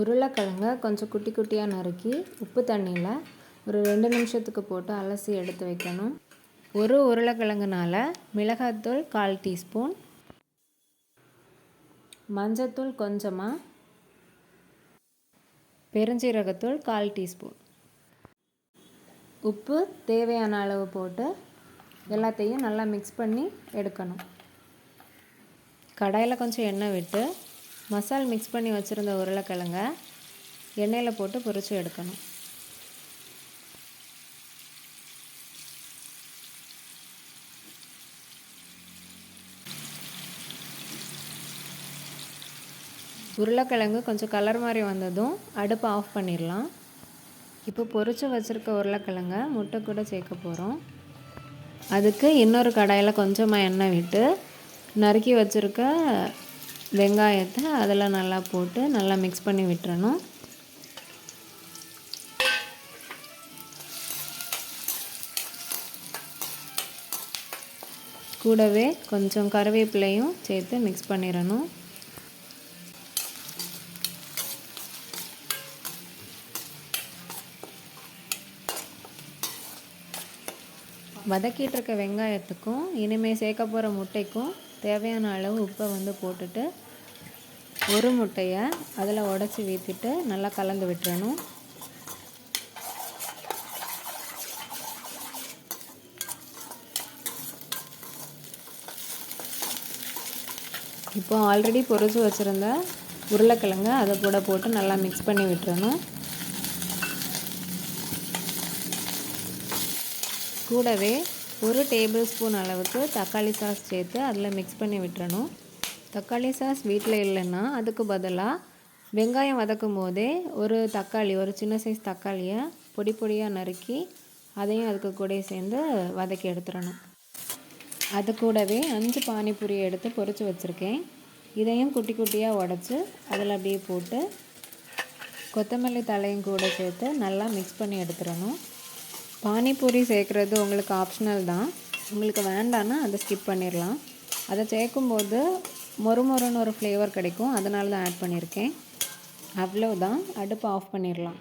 உருளைக்கிழங்க கொஞ்சம் குட்டி குட்டியாக நறுக்கி உப்பு தண்ணியில் ஒரு 2 நிமிஷத்துக்கு போட்டு அலசி எடுத்து வைக்கணும். ஒரு உருளைக்கிழங்குனால மிளகாய்த்தூள் 1/4 டீஸ்பூன், மஞ்சத்தூள் கொஞ்சமாக, பெருஞ்சீரகத்தூள் 1/4 டீஸ்பூன், உப்பு தேவையான அளவு போட்டு எல்லாத்தையும் நல்லா மிக்ஸ் பண்ணி எடுக்கணும். கடாயில் கொஞ்சம் எண்ணெய் விட்டு மசால் மிக்ஸ் பண்ணி வச்சுருந்த உருளைக்கிழங்க எண்ணெயில் போட்டு பொரித்து எடுக்கணும். உருளைக்கிழங்கு கொஞ்சம் கலர் மாதிரி வந்ததும் அடுப்பை ஆஃப் பண்ணிடலாம். இப்போ பொரித்து வச்சுருக்க உருளைக்கிழங்க முட்டை கூட சேர்க்க போகிறோம். அதுக்கு இன்னொரு கடாயில் கொஞ்சமாக எண்ணெய் விட்டு நறுக்கி வச்சுருக்க வெங்காயத்தை அதில் நல்லா போட்டு நல்லா மிக்ஸ் பண்ணி விட்டுறணும். கூடவே கொஞ்சம் கருவேப்பிலையும் சேர்த்து மிக்ஸ் பண்ணிடணும். வதக்கிட்டு இருக்க வெங்காயத்துக்கும் இனிமேல் சேர்க்க போகிற முட்டைக்கும் தேவையான அளவு உப்பை போட்டுட்டு ஒரு முட்டையை அதில் உடச்சி ஊற்றிட்டு நல்லா கலந்து விட்டுறணும். இப்போ ஆல்ரெடி பொரிச்சு வச்சுருந்த உருளைக்கிழங்க அதை கூட போட்டு நல்லா மிக்ஸ் பண்ணி விட்டுறணும். கூடவே 1 டேபிள் ஸ்பூன் அளவுக்கு தக்காளி சாஸ் சேர்த்து அதில் மிக்ஸ் பண்ணி விட்டுறணும். தக்காளி சாஸ் வீட்டில் இல்லைன்னா அதுக்கு பதிலாக வெங்காயம் வதக்கும் போதே ஒரு சின்ன சைஸ் தக்காளியை பொடி பொடியாக நறுக்கி அதையும் அதுக்கு கூட சேர்ந்து வதக்கி எடுத்துடணும். அது கூடவே 5 பானிபூரி எடுத்து பொரித்து வச்சுருக்கேன். இதையும் குட்டி குட்டியாக உடச்சி அதில் அப்படியே போட்டு கொத்தமல்லி தழையும் கூட சேர்த்து நல்லா மிக்ஸ் பண்ணி எடுத்துடணும். பானிபூரி சேர்க்குறது உங்களுக்கு ஆப்ஷனல் தான். உங்களுக்கு வேண்டான்னா அதை ஸ்கிப் பண்ணிடலாம். அதை சேர்க்கும்போது மொறுமொறுன்னு ஒரு ஃப்ளேவர் கிடைக்கும், அதனால தான் ஆட் பண்ணியிருக்கேன். அவ்வளோதான், அடுப்பை ஆஃப் பண்ணிடலாம்.